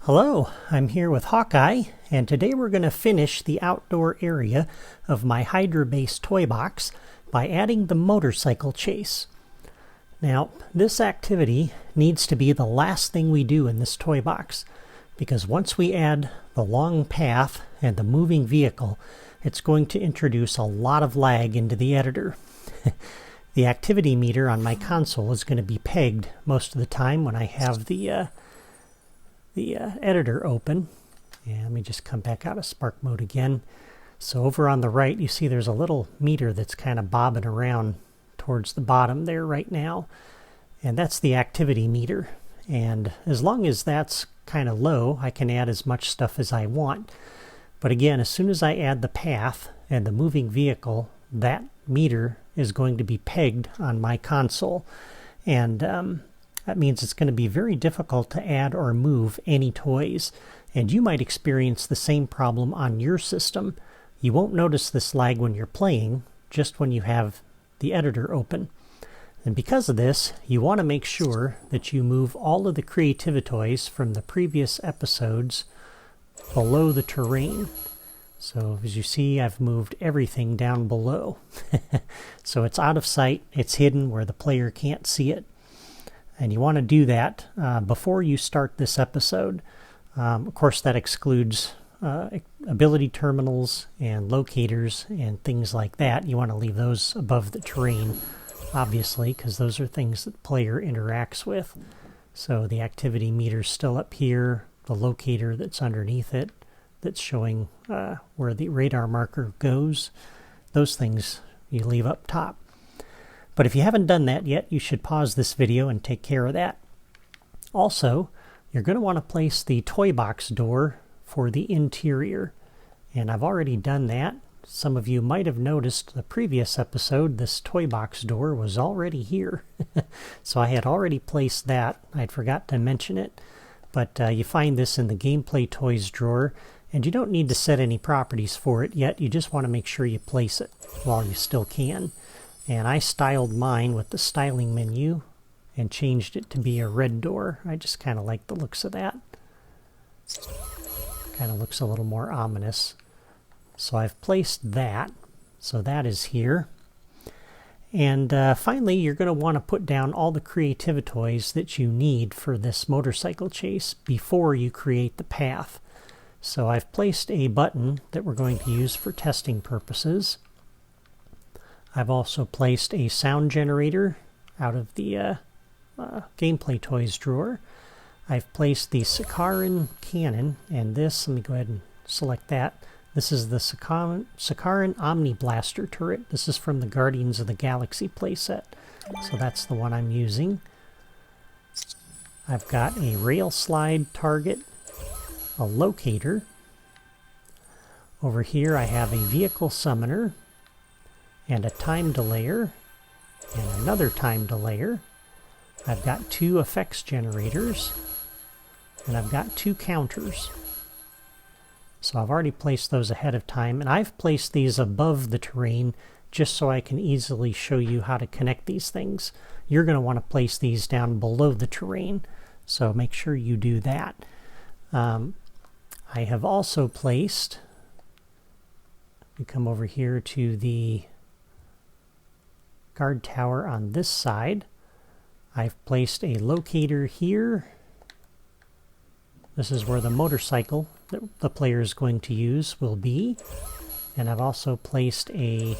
Hello, I'm here with Hawkeye, and today we're going to finish the outdoor area of my Hydra-based toy box by adding the motorcycle chase. Now, this activity needs to be the last thing we do in this toy box, because once we add the long path and the moving vehicle, it's going to introduce a lot of lag into the editor. The activity meter on my console is going to be pegged most of the time when I have the editor open. And let me just come back out of Spark mode again. So over on the right, you see there's a little meter that's kind of bobbing around towards the bottom there right now. And that's the activity meter. And as long as that's kind of low, I can add as much stuff as I want. But again, as soon as I add the path and the moving vehicle, that meter is going to be pegged on my console. And that means it's going to be very difficult to add or move any toys. And you might experience the same problem on your system. You won't notice this lag when you're playing, just when you have the editor open. And because of this, you want to make sure that you move all of the Creativitoys from the previous episodes below the terrain. So as you see, I've moved everything down below. So it's out of sight, it's hidden where the player can't see it. And you want to do that before you start this episode. Of course, that excludes ability terminals and locators and things like that. You want to leave those above the terrain, obviously, because those are things that the player interacts with. So the activity meter's still up here, the locator that's underneath it, that's showing where the radar marker goes. Those things you leave up top. But if you haven't done that yet, you should pause this video and take care of that. Also, you're going to want to place the toy box door for the interior. And I've already done that. Some of you might have noticed the previous episode, this toy box door was already here. So I had already placed that. I'd forgot to mention it. But you find this in the Gameplay Toys drawer. And you don't need to set any properties for it yet. You just want to make sure you place it while you still can. And I styled mine with the styling menu and changed it to be a red door. I just kind of like the looks of that. Kind of looks a little more ominous. So I've placed that. So that is here. And finally, you're going to want to put down all the Creativitoys that you need for this motorcycle chase before you create the path. So I've placed a button that we're going to use for testing purposes. I've also placed a sound generator out of the Gameplay Toys drawer. I've placed the Sakaran cannon, and this, let me go ahead and select that. This is the Sakaran Omni Blaster turret. This is from the Guardians of the Galaxy playset. So that's the one I'm using. I've got a rail slide target, a locator. Over here I have a vehicle summoner, and a time delayer, and another time delayer. I've got 2 effects generators, and I've got 2 counters. So I've already placed those ahead of time, and I've placed these above the terrain just so I can easily show you how to connect these things. You're going to want to place these down below the terrain, so make sure you do that. I have also placed, we come over here to the guard tower on this side. I've placed a locator here. This is where the motorcycle that the player is going to use will be. And I've also placed a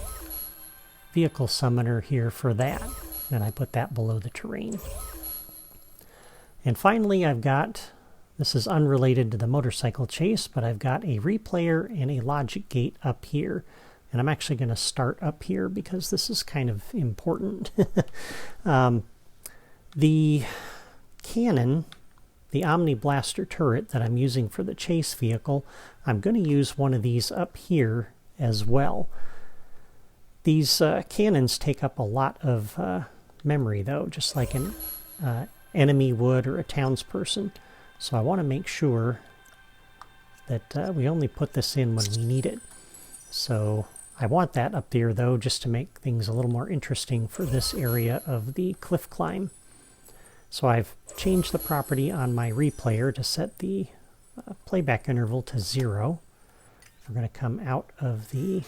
vehicle summoner here for that. And I put that below the terrain. And finally, I've got, this is unrelated to the motorcycle chase, but I've got a replayer and a logic gate up here. And I'm actually going to start up here because this is kind of important. The cannon, the Omni Blaster turret that I'm using for the chase vehicle, I'm going to use one of these up here as well. These cannons take up a lot of memory though, just like an enemy would or a townsperson. So I want to make sure that we only put this in when we need it. So I want that up there though, just to make things a little more interesting for this area of the cliff climb. So I've changed the property on my replayer to set the playback interval to 0. We're going to come out of the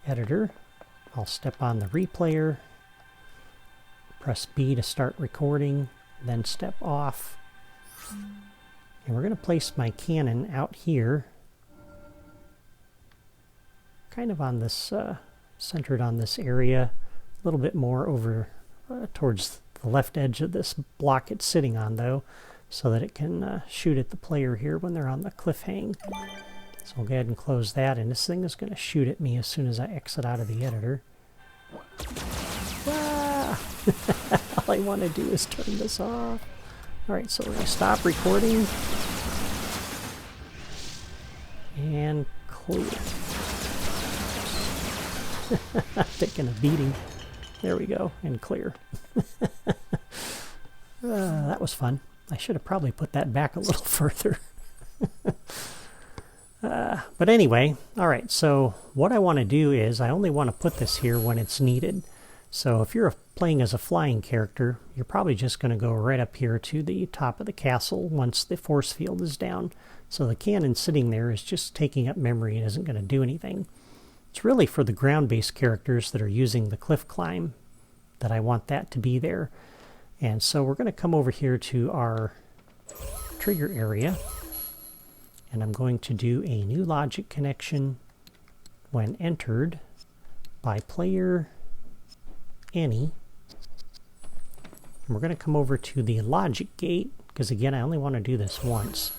editor. I'll step on the replayer, press B to start recording, then step off. And we're going to place my cannon out here, kind of on this, centered on this area, a little bit more over towards the left edge of this block it's sitting on, though, so that it can shoot at the player here when they're on the cliff hang. So we'll go ahead and close that, and this thing is going to shoot at me as soon as I exit out of the editor. Ah! All I want to do is turn this off. Alright, so we're going to stop recording. And clear. Taking a beating. There we go, and clear. That was fun. I should have probably put that back a little further. But anyway, alright, so what I want to do is I only want to put this here when it's needed. So if you're playing as a flying character, you're probably just going to go right up here to the top of the castle once the force field is down. So the cannon sitting there is just taking up memory and isn't going to do anything. It's really for the ground-based characters that are using the cliff climb that I want that to be there. And so we're going to come over here to our trigger area, and I'm going to do a new logic connection when entered by player any. And we're going to come over to the logic gate, because again I only want to do this once.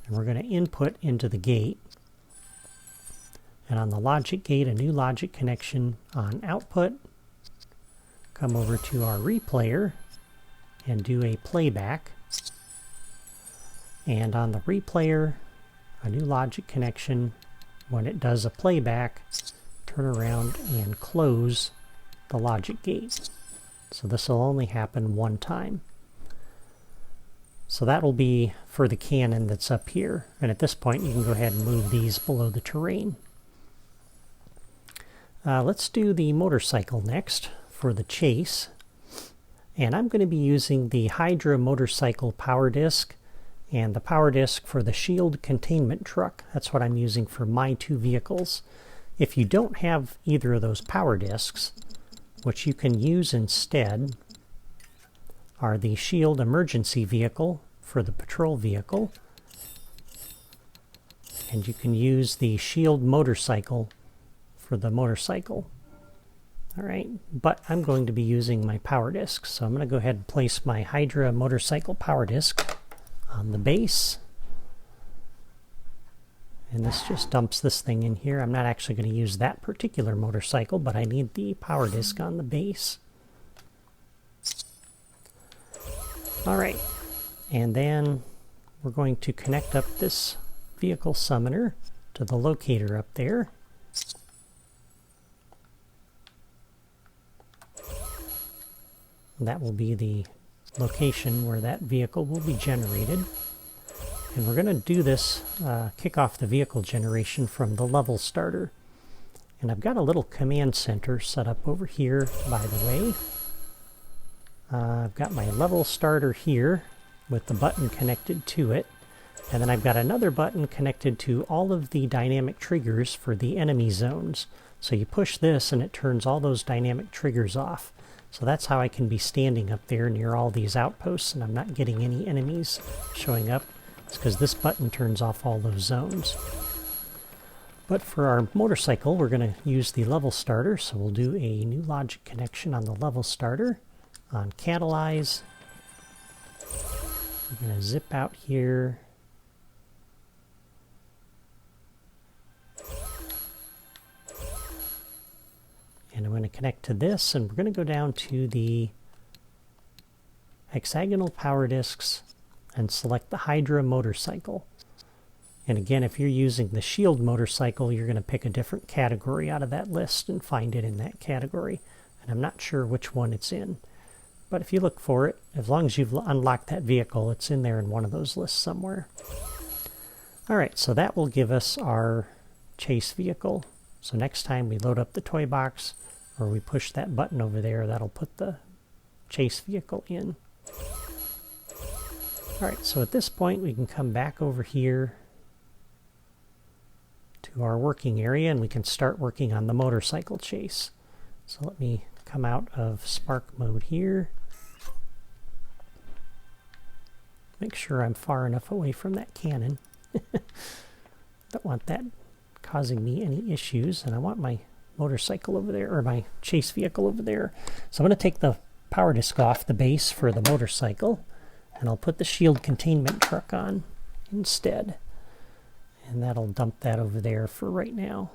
And we're going to input into the gate. And on the logic gate, a new logic connection on output. Come over to our replayer and do a playback. And on the replayer, a new logic connection when it does a playback, turn around and close the logic gate. So this will only happen one time. So that will be for the cannon that's up here. And at this point you can go ahead and move these below the terrain. Let's do the motorcycle next for the chase. And I'm going to be using the Hydra motorcycle power disc and the power disc for the shield containment truck. That's what I'm using for my two vehicles. If you don't have either of those power discs, what you can use instead are the shield emergency vehicle for the patrol vehicle, and you can use the shield motorcycle for the motorcycle. Alright, but I'm going to be using my power disc, so I'm going to go ahead and place my Hydra motorcycle power disc on the base. And this just dumps this thing in here. I'm not actually going to use that particular motorcycle, but I need the power disc on the base. Alright, and then we're going to connect up this vehicle summoner to the locator up there. That will be the location where that vehicle will be generated. And we're going to do this, kick off the vehicle generation from the level starter. And I've got a little command center set up over here, by the way. I've got my level starter here with the button connected to it. And then I've got another button connected to all of the dynamic triggers for the enemy zones. So you push this and it turns all those dynamic triggers off. So that's how I can be standing up there near all these outposts and I'm not getting any enemies showing up. It's because this button turns off all those zones. But for our motorcycle, we're going to use the level starter, so we'll do a new logic connection on the level starter on catalyze. We're going to zip out here. And I'm going to connect to this, and we're going to go down to the hexagonal power discs and select the Hydra motorcycle. And again, if you're using the shield motorcycle, you're going to pick a different category out of that list and find it in that category. And I'm not sure which one it's in. But if you look for it, as long as you've unlocked that vehicle, it's in there in one of those lists somewhere. Alright, so that will give us our chase vehicle. So next time we load up the toy box, or we push that button over there, that'll put the chase vehicle in. Alright, so at this point we can come back over here to our working area and we can start working on the motorcycle chase. So let me come out of Spark mode here. Make sure I'm far enough away from that cannon. Don't want that causing me any issues, and I want my motorcycle over there, or my chase vehicle over there. So I'm going to take the power disc off the base for the motorcycle, and I'll put the shield containment truck on instead. And that'll dump that over there for right now.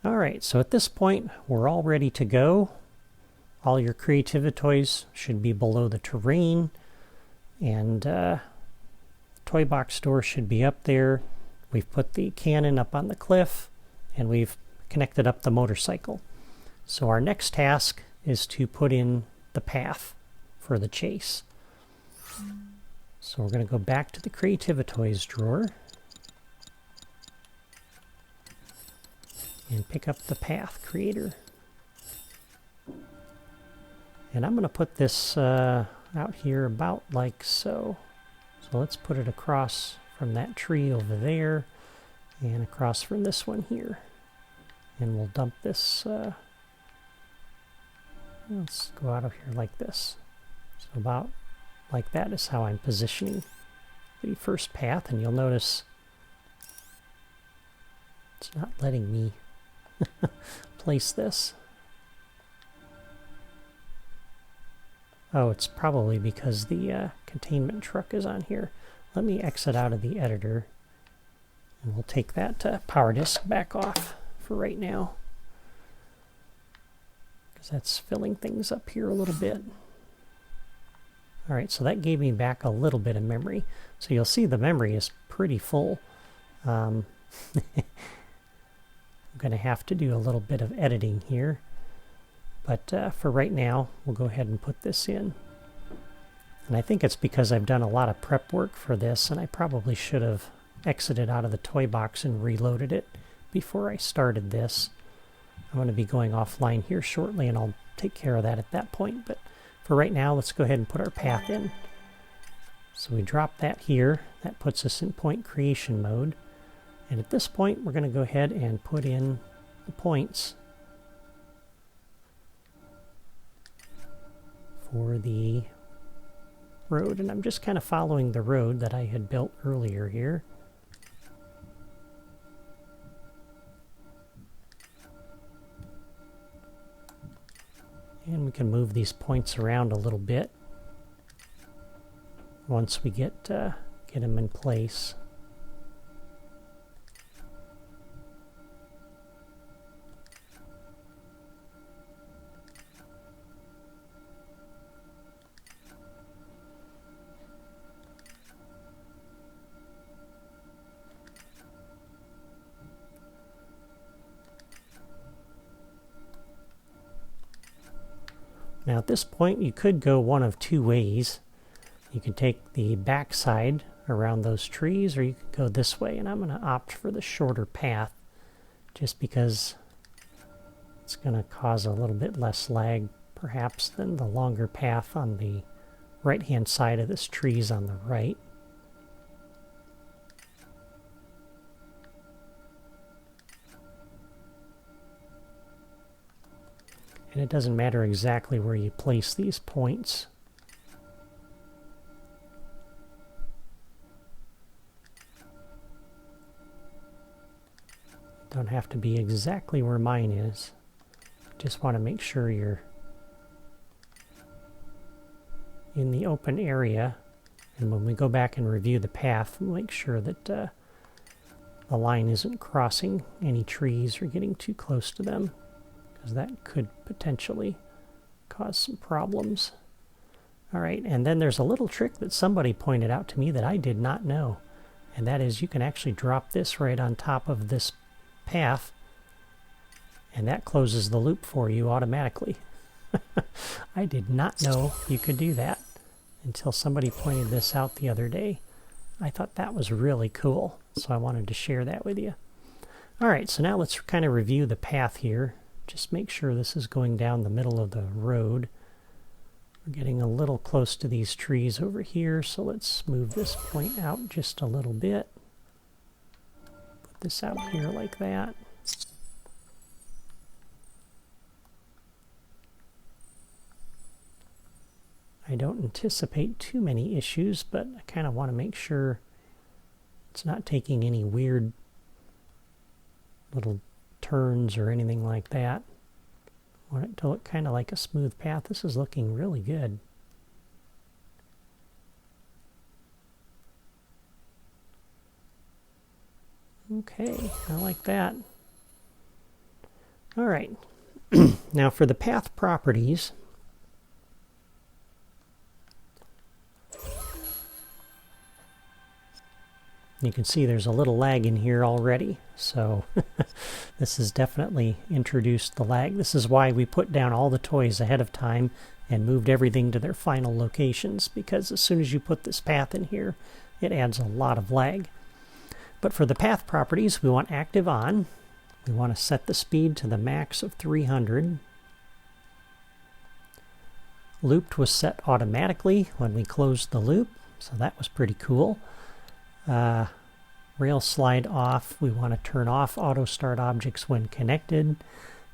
Alright, so at this point we're all ready to go. All your creativity toys should be below the terrain, and toy box door should be up there. We've put the cannon up on the cliff, and we've connected up the motorcycle. So our next task is to put in the path for the chase. So we're going to go back to the creativity toys drawer and pick up the path creator. And I'm going to put this out here about like so. So let's put it across from that tree over there and across from this one here. And we'll dump this, let's go out of here like this. So about like that is how I'm positioning the first path, and you'll notice it's not letting me place this. Oh, it's probably because the containment truck is on here. Let me exit out of the editor, and we'll take that power disc back off for right now, because that's filling things up here a little bit. Alright, so that gave me back a little bit of memory. So you'll see the memory is pretty full. I'm going to have to do a little bit of editing here. But for right now, we'll go ahead and put this in. And I think it's because I've done a lot of prep work for this, and I probably should have exited out of the toy box and reloaded it before I started this. I'm going to be going offline here shortly, and I'll take care of that at that point. But for right now, let's go ahead and put our path in. So we drop that here. That puts us in point creation mode. And at this point, we're going to go ahead and put in the points for the road. And I'm just kind of following the road that I had built earlier here. And we can move these points around a little bit once we get them in place. Now at this point you could go one of two ways. You can take the back side around those trees, or you could go this way, and I'm going to opt for the shorter path just because it's going to cause a little bit less lag perhaps than the longer path on the right hand side of this trees on the right. And it doesn't matter exactly where you place these points. Don't have to be exactly where mine is. Just want to make sure you're in the open area. And when we go back and review the path, we'll make sure that the line isn't crossing any trees or getting too close to them, because that could potentially cause some problems. Alright, and then there's a little trick that somebody pointed out to me that I did not know, and that is you can actually drop this right on top of this path, and that closes the loop for you automatically. I did not know you could do that until somebody pointed this out the other day. I thought that was really cool, so I wanted to share that with you. Alright, so now let's kind of review the path here. Just make sure this is going down the middle of the road. We're getting a little close to these trees over here, so let's move this point out just a little bit. Put this out here like that. I don't anticipate too many issues, but I kind of want to make sure it's not taking any weird little turns or anything like that. I want it to look kind of like a smooth path. This is looking really good. Okay, I like that. All right. Now for the path properties, you can see there's a little lag in here already, so this has definitely introduced the lag. This is why we put down all the toys ahead of time and moved everything to their final locations, because as soon as you put this path in here, it adds a lot of lag. But for the path properties, we want active on. We want to set the speed to the max of 300. Looped was set automatically when we closed the loop, so that was pretty cool. Rail slide off, we want to turn off auto start objects when connected,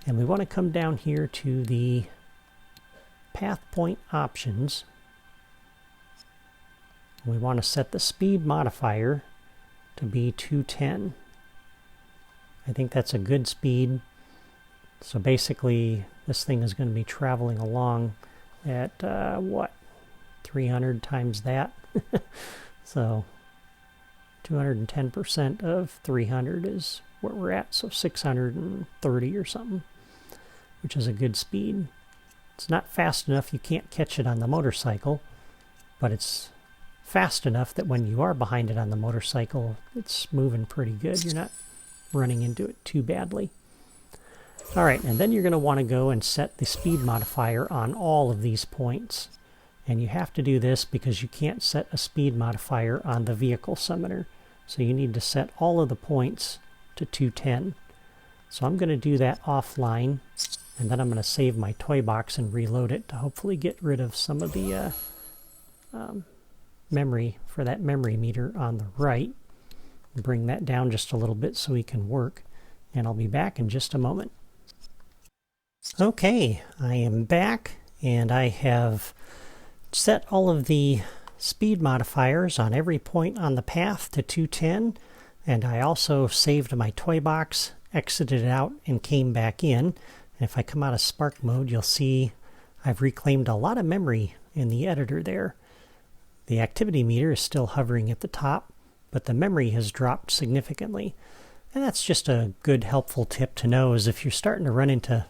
and we want to come down here to the path point options. We want to set the speed modifier to be 210. I think that's a good speed. So basically this thing is going to be traveling along at what, 300 times that. So 210% of 300 is where we're at, so 630 or something, which is a good speed. It's not fast enough you can't catch it on the motorcycle, but it's fast enough that when you are behind it on the motorcycle, it's moving pretty good. You're not running into it too badly. All right, and then you're going to want to go and set the speed modifier on all of these points. And you have to do this because you can't set a speed modifier on the vehicle summoner. So you need to set all of the points to 210. So I'm going to do that offline, and then I'm going to save my toy box and reload it to hopefully get rid of some of the memory for that memory meter on the right. Bring that down just a little bit so we can work, and I'll be back in just a moment. Okay, I am back, and I have set all of the speed modifiers on every point on the path to 210, and I also saved my toy box, exited it out, and came back in. And if I come out of Spark mode, you'll see I've reclaimed a lot of memory in the editor there. The activity meter is still hovering at the top, but the memory has dropped significantly. And that's just a good helpful tip to know, is if you're starting to run into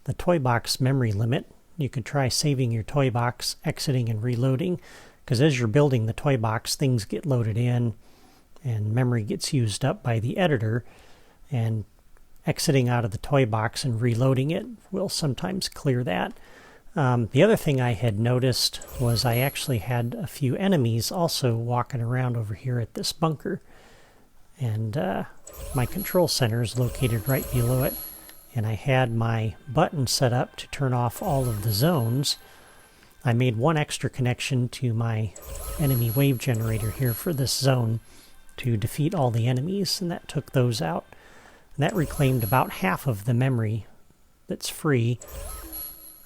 the toy box memory limit, you could try saving your toy box, exiting and reloading, because as you're building the toy box, things get loaded in and memory gets used up by the editor, and exiting out of the toy box and reloading it will sometimes clear that. The other thing I had noticed was I actually had a few enemies also walking around over here at this bunker, and my control center is located right below it. And I had my button set up to turn off all of the zones. I made one extra connection to my enemy wave generator here for this zone to defeat all the enemies, and that took those out. And that reclaimed about half of the memory that's free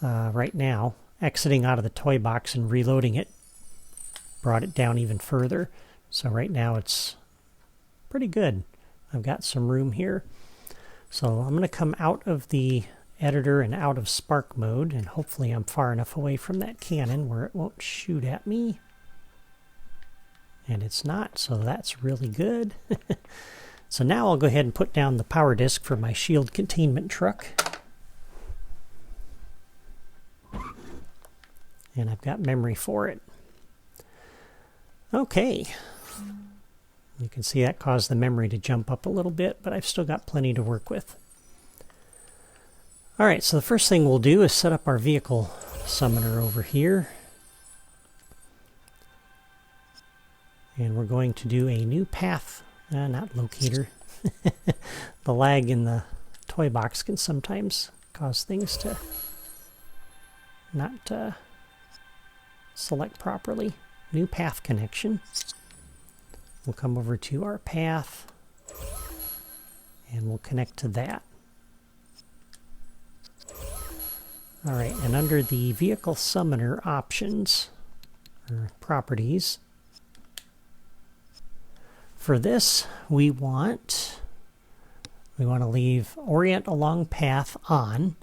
right now. Exiting out of the toy box and reloading it brought it down even further. So right now it's pretty good. I've got some room here. So I'm going to come out of the editor and out of Spark mode, and hopefully I'm far enough away from that cannon where it won't shoot at me. And it's not, so that's really good. So now I'll go ahead and put down the power disc for my shield containment truck. And I've got memory for it. Okay. You can see that caused the memory to jump up a little bit, but I've still got plenty to work with. Alright, so the first thing we'll do is set up our vehicle summoner over here. And we're going to do a new path, not locator. The lag in the toy box can sometimes cause things to not select properly. New path connection. We'll come over to our path, and we'll connect to that. Alright, and under the vehicle summoner options, or properties, for this we want to leave orient along path on,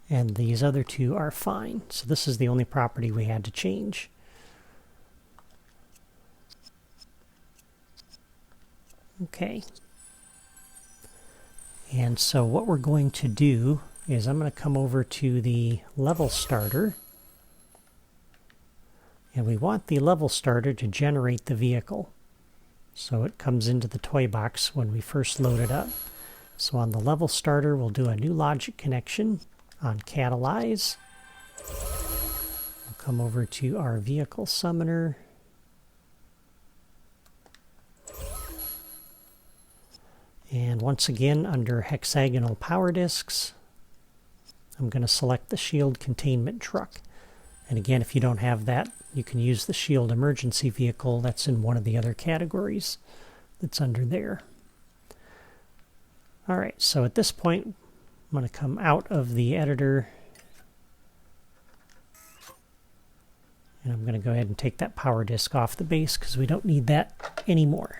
and these other two are fine. So this is the only property we had to change. Okay. And so what we're going to do is I'm going to come over to the level starter, and we want the level starter to generate the vehicle. So it comes into the toy box when we first load it up. So on the level starter, we'll do a new logic connection on catalyze. We'll come over to our vehicle summoner. And once again, under hexagonal power discs, I'm going to select the shield containment truck. And again, if you don't have that, you can use the shield emergency vehicle. That's in one of the other categories that's under there. All right, so at this point, I'm going to come out of the editor. And I'm going to go ahead and take that power disk off the base because we don't need that anymore.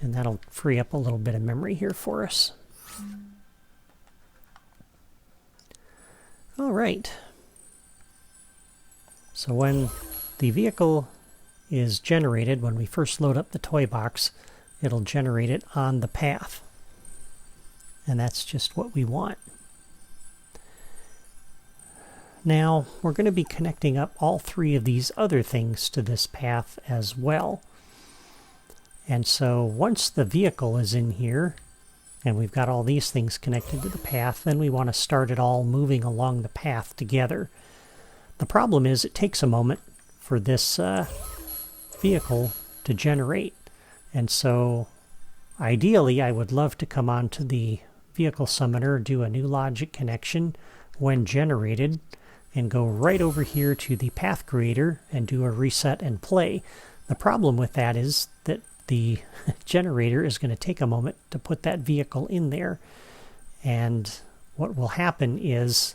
And that'll free up a little bit of memory here for us. All right. So when the vehicle is generated, when we first load up the toy box, it'll generate it on the path. And that's just what we want. Now, we're going to be connecting up all three of these other things to this path as well. And so once the vehicle is in here, and we've got all these things connected to the path, then we want to start it all moving along the path together. The problem is it takes a moment for this vehicle to generate. And so ideally I would love to come onto the vehicle summoner, do a new logic connection when generated, and go right over here to the path creator and do a reset and play. The problem with that is that the generator is going to take a moment to put that vehicle in there. And what will happen is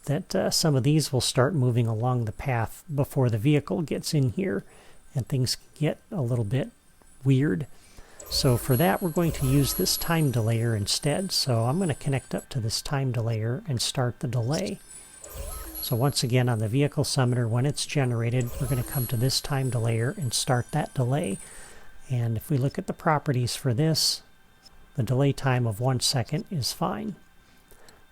that some of these will start moving along the path before the vehicle gets in here, and things get a little bit weird. So for that, we're going to use this time delayer instead. So I'm going to connect up to this time delayer and start the delay. So once again, on the vehicle summoner, when it's generated, we're going to come to this time delayer and start that delay. And if we look at the properties for this, the delay time of 1 second is fine.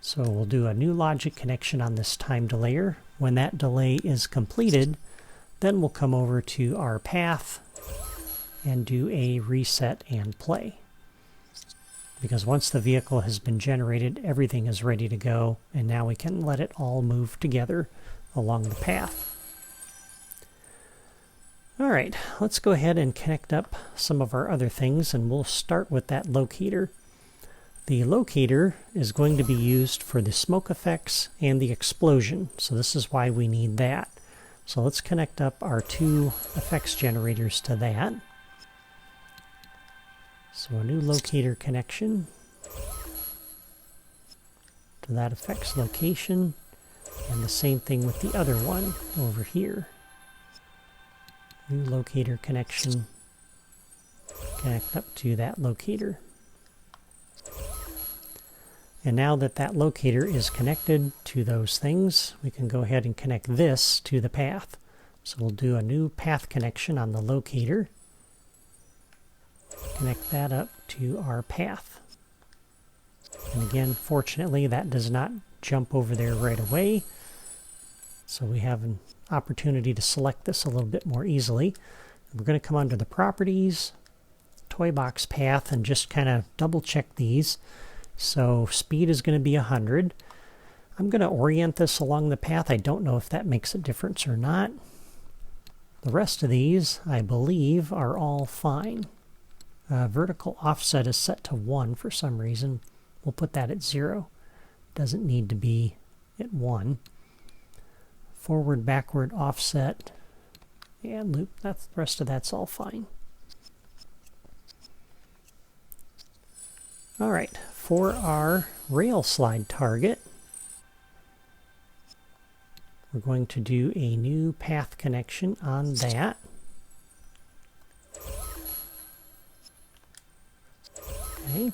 So we'll do a new logic connection on this time delayer. When that delay is completed, then we'll come over to our path and do a reset and play. Because once the vehicle has been generated, everything is ready to go, and now we can let it all move together along the path. All right, let's go ahead and connect up some of our other things, and we'll start with that locator. The locator is going to be used for the smoke effects and the explosion, so this is why we need that. So let's connect up our two effects generators to that. So a new locator connection to that effects location, and the same thing with the other one over here. New locator connection, connect up to that locator. And now that that locator is connected to those things, we can go ahead and connect this to the path. So we'll do a new path connection on the locator. Connect that up to our path. And again, fortunately, that does not jump over there right away. So we have an opportunity to select this a little bit more easily. We're going to come under the properties, toy box path, and just kind of double check these. So speed is going to be 100. I'm going to orient this along the path. I don't know if that makes a difference or not. The rest of these, I believe, are all fine. Vertical offset is set to 1 for some reason. We'll put that at 0. Doesn't need to be at 1. forward, backward, offset, and loop. That's, the rest of that's all fine. All right, for our rail slide target, we're going to do a new path connection on that. Okay.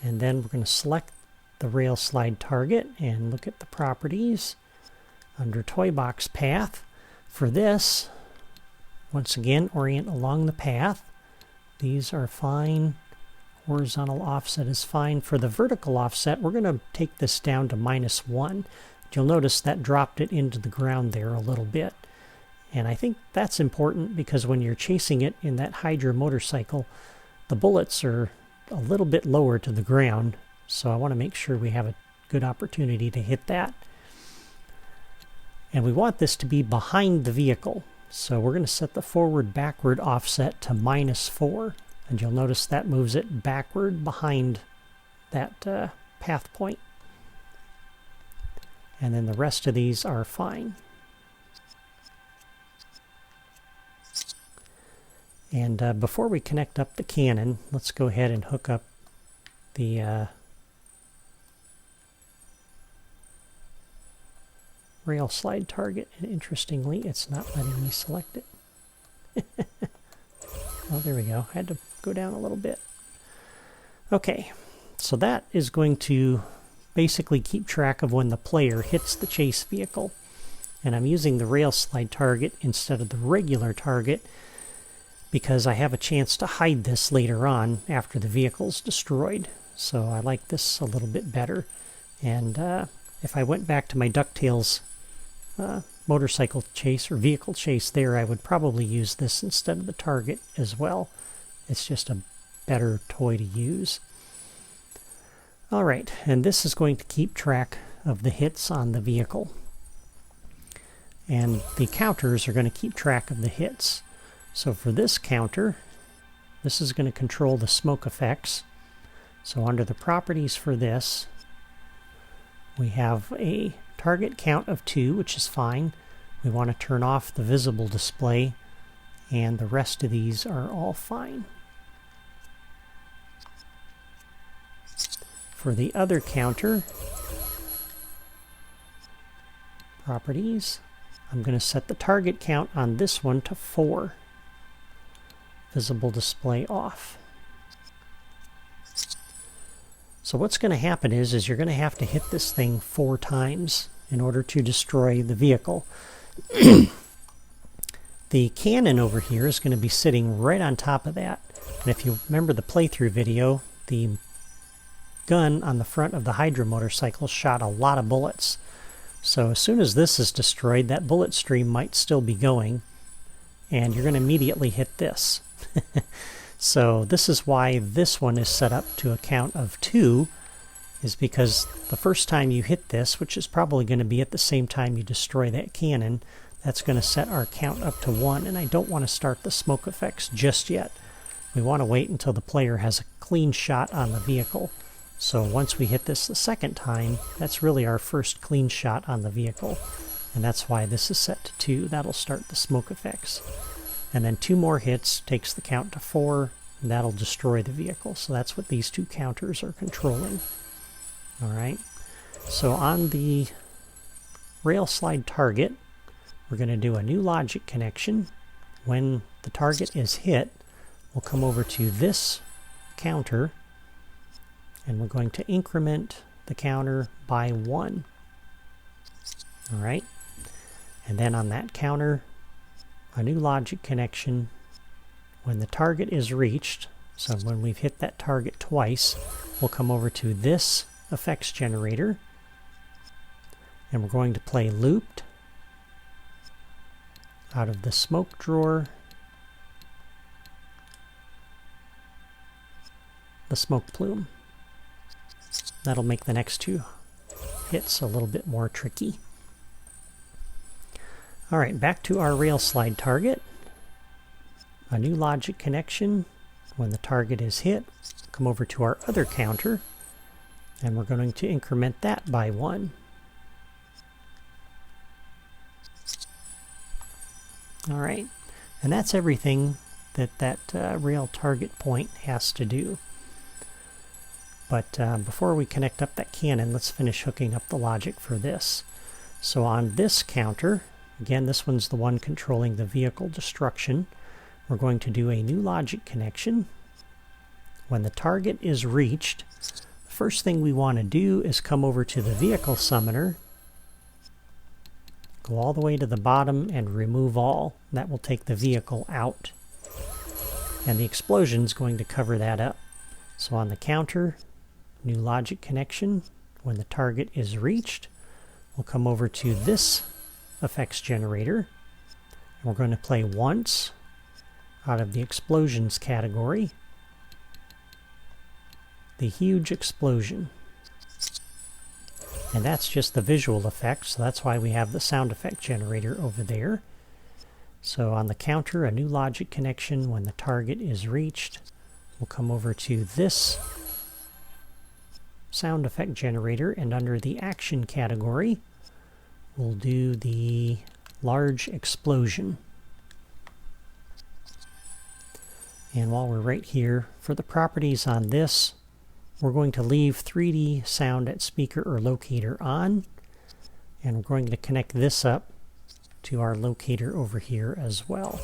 And then we're going to select the rail slide target and look at the properties under Toy Box Path. For this, once again, orient along the path. These are fine. Horizontal offset is fine. For the vertical offset, we're going to take this down to -1. You'll notice that dropped it into the ground there a little bit. And I think that's important because when you're chasing it in that Hydra motorcycle, the bullets are a little bit lower to the ground. So I want to make sure we have a good opportunity to hit that. And we want this to be behind the vehicle. So we're going to set the forward-backward offset to -4. And you'll notice that moves it backward behind that path point. And then the rest of these are fine. And before we connect up the cannon, let's go ahead and hook up the rail slide target. And interestingly, it's not letting me select it. Oh, there we go. I had to go down a little bit. Okay, so that is going to basically keep track of when the player hits the chase vehicle. And I'm using the rail slide target instead of the regular target because I have a chance to hide this later on after the vehicle's destroyed. So I like this a little bit better. And if I went back to my DuckTales motorcycle chase or vehicle chase there, I would probably use this instead of the target as well. It's just a better toy to use. All right, and this is going to keep track of the hits on the vehicle. And the counters are going to keep track of the hits. So for this counter, this is going to control the smoke effects. So under the properties for this, we have a target count of 2, which is fine. We want to turn off the visible display, and the rest of these are all fine. For the other counter, properties, I'm going to set the target count on this one to 4. Visible display off. So what's going to happen is you're going to have to hit this thing 4 times in order to destroy the vehicle. The cannon over here is going to be sitting right on top of that. And if you remember the playthrough video, the gun on the front of the Hydra motorcycle shot a lot of bullets. So as soon as this is destroyed, that bullet stream might still be going, and you're going to immediately hit this. So this is why this one is set up to a count of 2, is because the first time you hit this, which is probably going to be at the same time you destroy that cannon, that's going to set our count up to 1, and I don't want to start the smoke effects just yet. We want to wait until the player has a clean shot on the vehicle. So once we hit this the second time, that's really our first clean shot on the vehicle, and that's why this is set to 2. That'll start the smoke effects. And then 2 more hits takes the count to 4, and that'll destroy the vehicle. So that's what these 2 counters are controlling. All right. So on the rail slide target, we're going to do a new logic connection. When the target is hit, we'll come over to this counter, and we're going to increment the counter by 1. All right. And then on that counter, a new logic connection. When the target is reached, so when we've hit that target twice, we'll come over to this effects generator, and we're going to play looped out of the smoke drawer, the smoke plume. That'll make the next 2 hits a little bit more tricky. All right, back to our rail slide target. A new logic connection. When the target is hit, come over to our other counter, and we're going to increment that by 1. All right, and that's everything that rail target point has to do. But before we connect up that cannon, let's finish hooking up the logic for this. So on this counter, again, this one's the one controlling the vehicle destruction. We're going to do a new logic connection. When the target is reached, the first thing we want to do is come over to the vehicle summoner, go all the way to the bottom and remove all. That will take the vehicle out. And the explosion is going to cover that up. So on the counter, new logic connection. When the target is reached, we'll come over to this effects generator. And we're going to play once out of the explosions category, the huge explosion. And that's just the visual effect, so that's why we have the sound effect generator over there. So on the counter, a new logic connection. When the target is reached, we'll come over to this sound effect generator, and under the action category, we'll do the large explosion. And while we're right here, for the properties on this, we're going to leave 3D sound at speaker or locator on, and we're going to connect this up to our locator over here as well.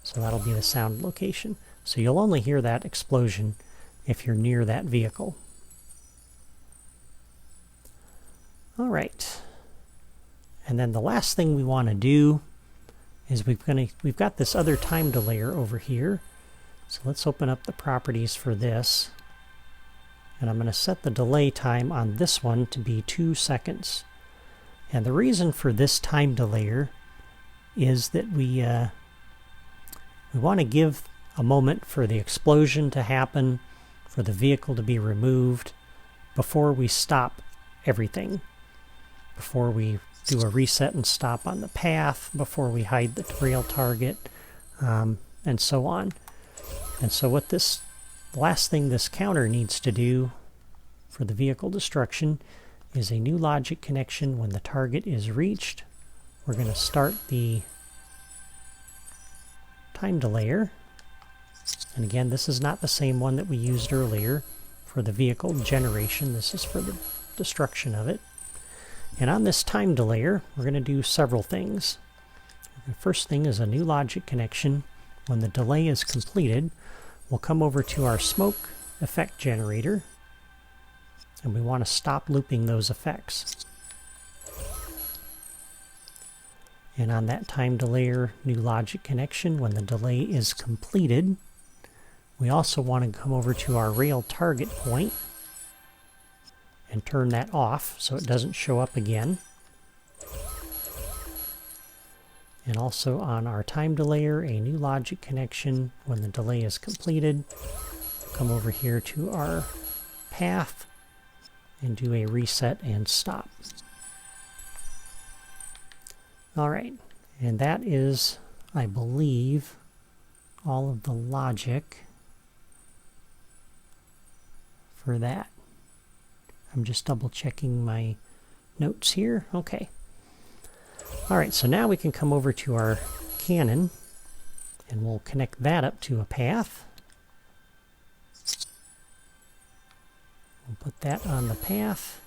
So that'll be the sound location. So you'll only hear that explosion if you're near that vehicle. All right. And then the last thing we want to do is we've got this other time delayer over here. So let's open up the properties for this. And I'm going to set the delay time on this one to be 2 seconds. And the reason for this time delayer is that we want to give a moment for the explosion to happen, for the vehicle to be removed, before we stop everything. Before we do a reset and stop on the path, before we hide the rail target, and so on. And so what this last thing this counter needs to do for the vehicle destruction is a new logic connection. When the target is reached, we're going to start the time delayer. And again, this is not the same one that we used earlier for the vehicle generation. This is for the destruction of it. And on this time delayer, we're going to do several things. The first thing is a new logic connection. When the delay is completed, we'll come over to our smoke effect generator, and we want to stop looping those effects. And on that time delayer new logic connection, when the delay is completed, we also want to come over to our rail target point and turn that off so it doesn't show up again. And also on our time delayer, a new logic connection. When the delay is completed, come over here to our path and do a reset and stop. All right, and that is, I believe, all of the logic for that. I'm just double checking my notes here. Okay. All right, so now we can come over to our cannon and we'll connect that up to a path. We'll put that on the path.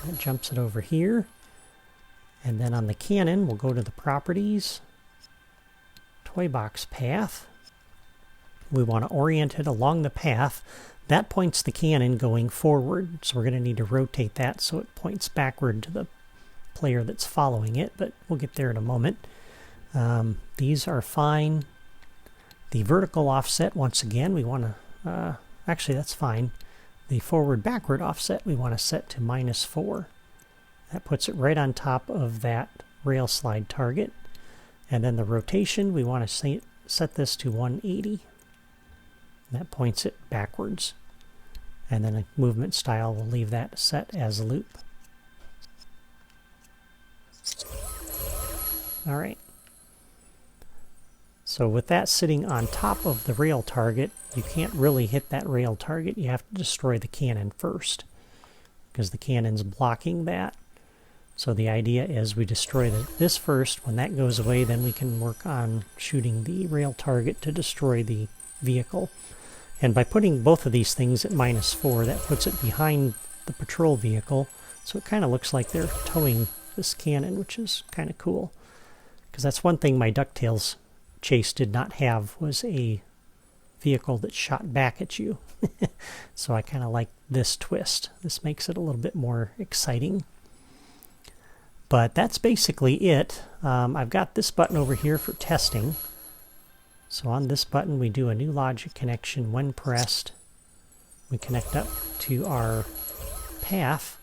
That jumps it over here. And then on the cannon, we'll go to the properties, toy box path. We want to orient it along the path. That points the cannon going forward, so we're going to need to rotate that so it points backward to the player that's following it, but we'll get there in a moment. These are fine. The vertical offset, once again, we want to, actually that's fine. The forward-backward offset we want to set to -4. That puts it right on top of that rail slide target. And then the rotation, we want to set this to 180. That points it backwards. And then a movement style, we'll leave that set as a loop. All right. So with that sitting on top of the rail target, you can't really hit that rail target. You have to destroy the cannon first, because the cannon's blocking that. So the idea is we destroy this first. When that goes away, then we can work on shooting the rail target to destroy the vehicle. And by putting both of these things at -4, that puts it behind the patrol vehicle. So it kind of looks like they're towing this cannon, which is kind of cool. Because that's one thing my DuckTales chase did not have, was a vehicle that shot back at you. So I kind of like this twist. This makes it a little bit more exciting. But that's basically it. I've got this button over here for testing. So on this button we do a new logic connection. When pressed, we connect up to our path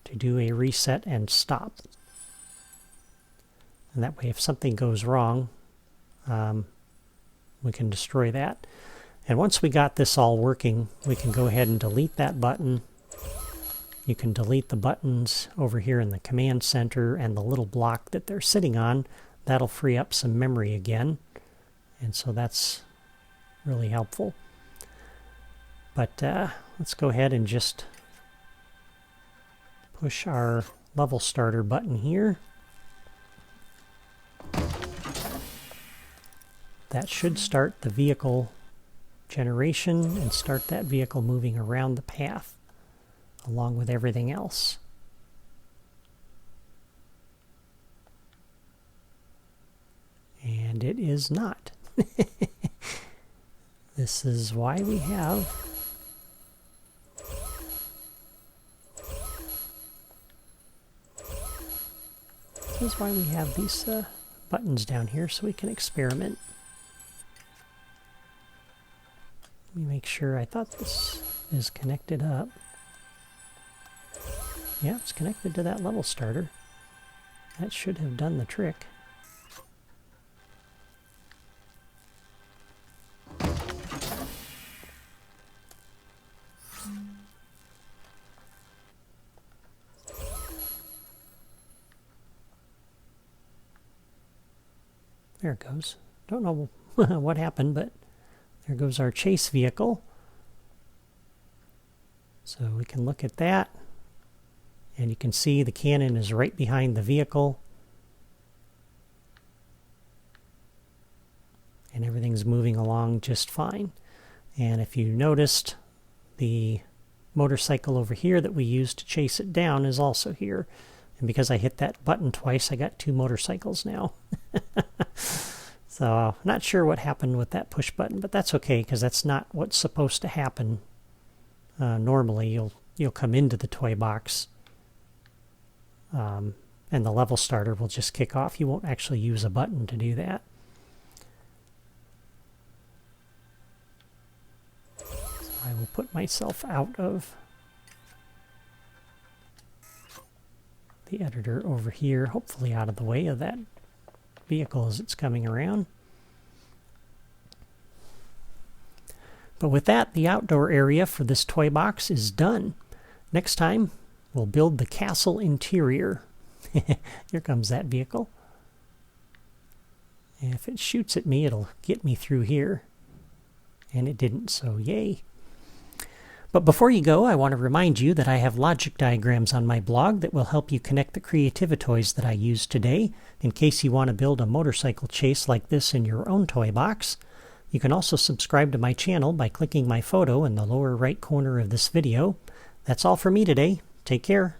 to do a reset and stop. And that way if something goes wrong, we can destroy that. And once we got this all working, we can go ahead and delete that button. You can delete the buttons over here in the command center and the little block that they're sitting on. That'll free up some memory again. And so that's really helpful. But let's go ahead and just push our level starter button here. That should start the vehicle generation and start that vehicle moving around the path along with everything else. And it is not. This is why we have these buttons down here, so we can experiment. Let me make sure. I thought this is connected up. Yeah, it's connected to that level starter. That should have done the trick. There it goes. Don't know what happened, but there goes our chase vehicle. So we can look at that, and you can see the cannon is right behind the vehicle. And everything's moving along just fine. And if you noticed, the motorcycle over here that we used to chase it down is also here. And because I hit that button twice, I got 2 motorcycles now. So, not sure what happened with that push button, but that's okay, because that's not what's supposed to happen. Normally, you'll come into the toy box, and the level starter will just kick off. You won't actually use a button to do that. So I will put myself out of the editor over here, hopefully out of the way of that vehicle as it's coming around. But with that, the outdoor area for this toy box is done. Next time, we'll build the castle interior. Here comes that vehicle. And if it shoots at me, it'll get me through here. And it didn't, so yay. But before you go, I want to remind you that I have logic diagrams on my blog that will help you connect the Creativitoys that I used today, in case you want to build a motorcycle chase like this in your own toy box. You can also subscribe to my channel by clicking my photo in the lower right corner of this video. That's all for me today. Take care.